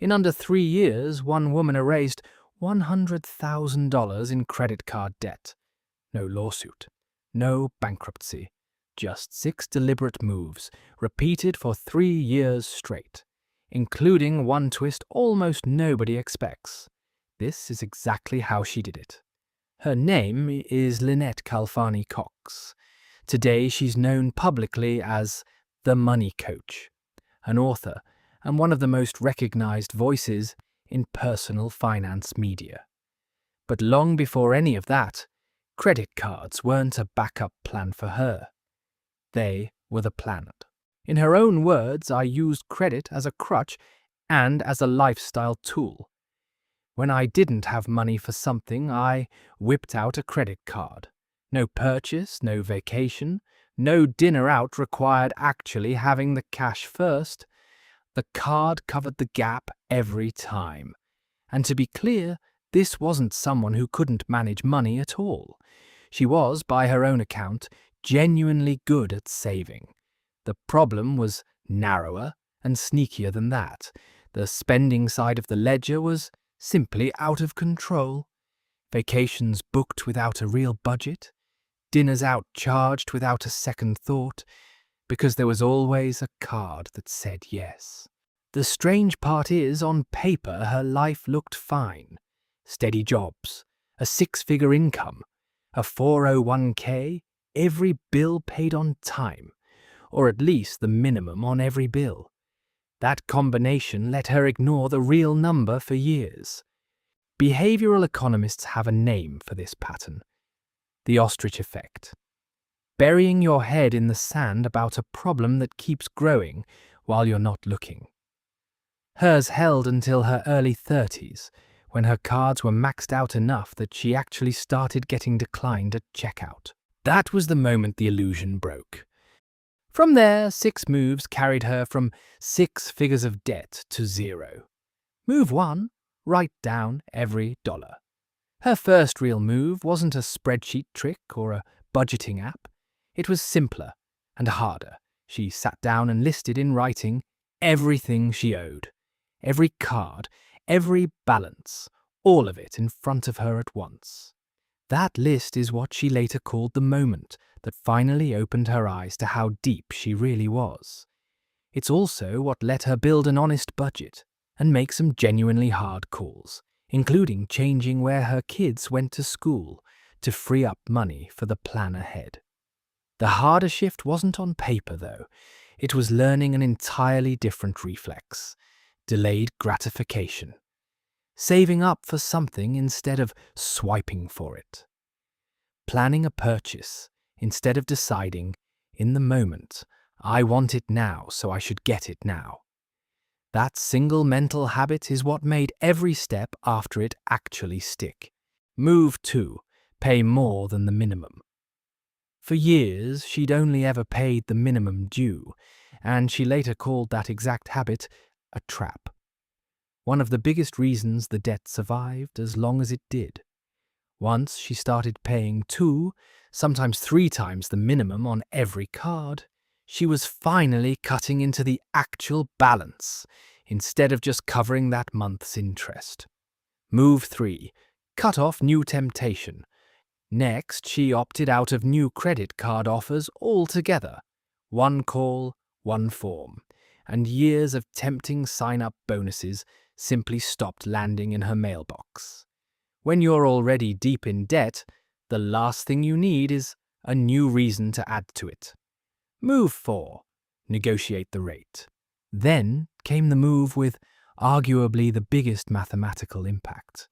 In under 3 years, one woman erased $100,000 in credit card debt. No lawsuit, no bankruptcy, just 6 deliberate moves, repeated for 3 years straight, including one twist almost nobody expects. This is exactly how she did it. Her name is Lynnette Khalfani-Cox. Today she's known publicly as the Money Coach, an author and one of the most recognized voices in personal finance media. But long before any of that, credit cards weren't a backup plan for her. They were the plan. In her own words, I used credit as a crutch and as a lifestyle tool. When I didn't have money for something, I whipped out a credit card. No purchase, no vacation, no dinner out required actually having the cash first. The card covered the gap every time. And to be clear, this wasn't someone who couldn't manage money at all. She was, by her own account, genuinely good at saving. The problem was narrower and sneakier than that. The spending side of the ledger was simply out of control. Vacations booked without a real budget, dinners out charged without a second thought, because there was always a card that said yes. The strange part is, on paper, her life looked fine. Steady jobs, a 6-figure income, a 401k, every bill paid on time, or at least the minimum on every bill. That combination let her ignore the real number for years. Behavioral economists have a name for this pattern: the ostrich effect. Burying your head in the sand about a problem that keeps growing while you're not looking. Hers held until her early 30s, when her cards were maxed out enough that she actually started getting declined at checkout. That was the moment the illusion broke. From there, 6 moves carried her from 6 figures of debt to 0. Move 1, write down every dollar. Her first real move wasn't a spreadsheet trick or a budgeting app. It was simpler and harder. She sat down and listed in writing everything she owed. Every card, every balance, all of it in front of her at once. That list is what she later called the moment that finally opened her eyes to how deep she really was. It's also what let her build an honest budget and make some genuinely hard calls, including changing where her kids went to school to free up money for the plan ahead. The harder shift wasn't on paper, though. It was learning an entirely different reflex: delayed gratification. Saving up for something instead of swiping for it. Planning a purchase instead of deciding, in the moment, I want it now, so I should get it now. That single mental habit is what made every step after it actually stick. Move 2, pay more than the minimum. For years, she'd only ever paid the minimum due, and she later called that exact habit a trap. One of the biggest reasons the debt survived as long as it did. Once she started paying 2, sometimes 3 times the minimum on every card, she was finally cutting into the actual balance instead of just covering that month's interest. Move 3, cut off new temptation. Next, she opted out of new credit card offers altogether. 1 call, 1 form, and years of tempting sign-up bonuses simply stopped landing in her mailbox. When you're already deep in debt, the last thing you need is a new reason to add to it. Move 4, negotiate the rate. Then came the move with arguably the biggest mathematical impact.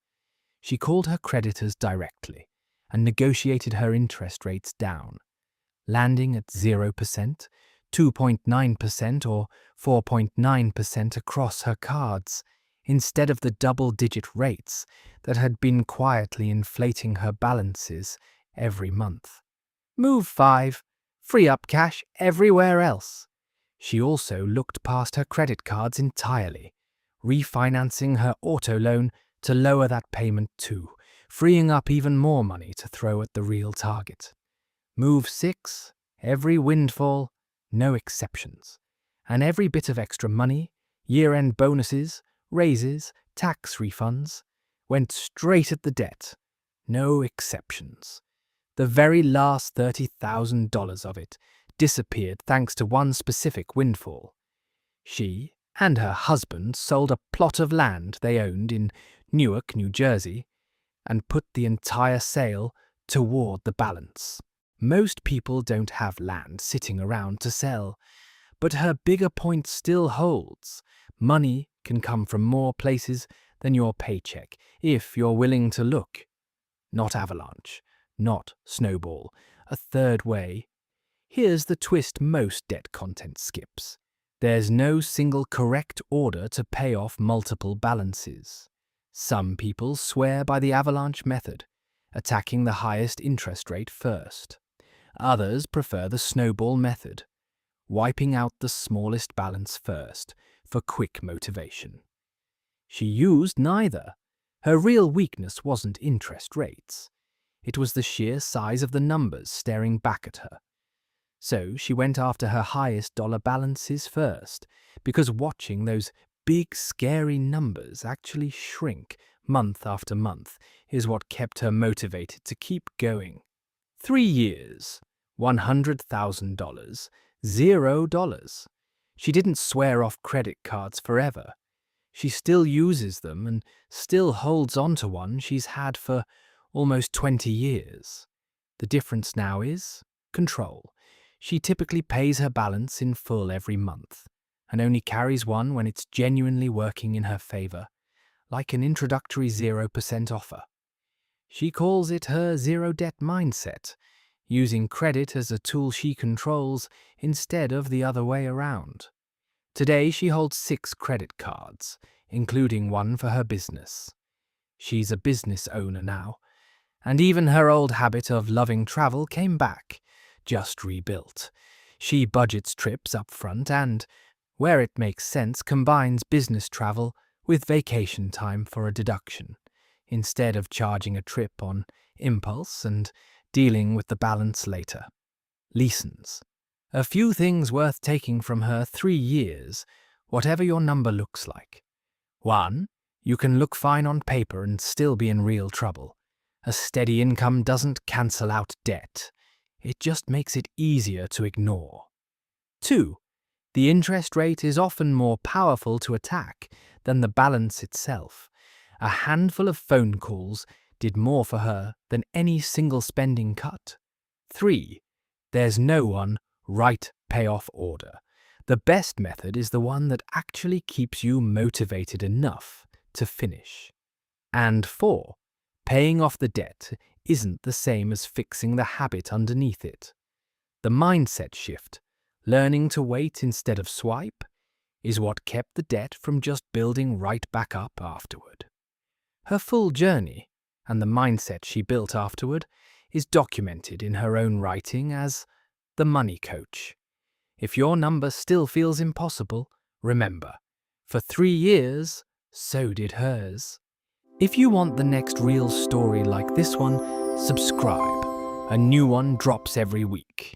She called her creditors directly and negotiated her interest rates down, landing at 0%, 2.9% or 4.9% across her cards, instead of the double-digit rates that had been quietly inflating her balances every month. Move 5, free up cash everywhere else. She also looked past her credit cards entirely, refinancing her auto loan to lower that payment too, freeing up even more money to throw at the real target. Move 6, every windfall, no exceptions. And every bit of extra money, year-end bonuses, raises, tax refunds, went straight at the debt. No exceptions. The very last $30,000 of it disappeared thanks to one specific windfall. She and her husband sold a plot of land they owned in Newark, New Jersey, and put the entire sale toward the balance. Most people don't have land sitting around to sell, but her bigger point still holds. Money can come from more places than your paycheck if you're willing to look. Not avalanche, not snowball, a third way. Here's the twist most debt content skips. There's no single correct order to pay off multiple balances. Some people swear by the avalanche method, attacking the highest interest rate first. Others prefer the snowball method, wiping out the smallest balance first for quick motivation. She used neither. Her real weakness wasn't interest rates. It was the sheer size of the numbers staring back at her. So she went after her highest dollar balances first, because watching those big, scary numbers actually shrink month after month is what kept her motivated to keep going. 3 years, $100,000, $0. She didn't swear off credit cards forever. She still uses them and still holds on to one she's had for almost 20 years. The difference now is control. She typically pays her balance in full every month and only carries one when it's genuinely working in her favor, like an introductory 0% offer. She calls it her zero-debt mindset, using credit as a tool she controls instead of the other way around. Today she holds 6 credit cards, including one for her business. She's a business owner now, and even her old habit of loving travel came back, just rebuilt. She budgets trips up front and, where it makes sense, combines business travel with vacation time for a deduction, instead of charging a trip on impulse and dealing with the balance later. Lessons. A few things worth taking from her 3 years, whatever your number looks like. 1. You can look fine on paper and still be in real trouble. A steady income doesn't cancel out debt. It just makes it easier to ignore. 2. The interest rate is often more powerful to attack than the balance itself. A handful of phone calls did more for her than any single spending cut. 3. There's no one right payoff order. The best method is the one that actually keeps you motivated enough to finish. And 4. Paying off the debt isn't the same as fixing the habit underneath it. The mindset shift, learning to wait instead of swipe, is what kept the debt from just building right back up afterward. Her full journey, and the mindset she built afterward, is documented in her own writing as the Money Coach. If your number still feels impossible, remember, for 3 years, so did hers. If you want the next real story like this one, subscribe. A new one drops every week.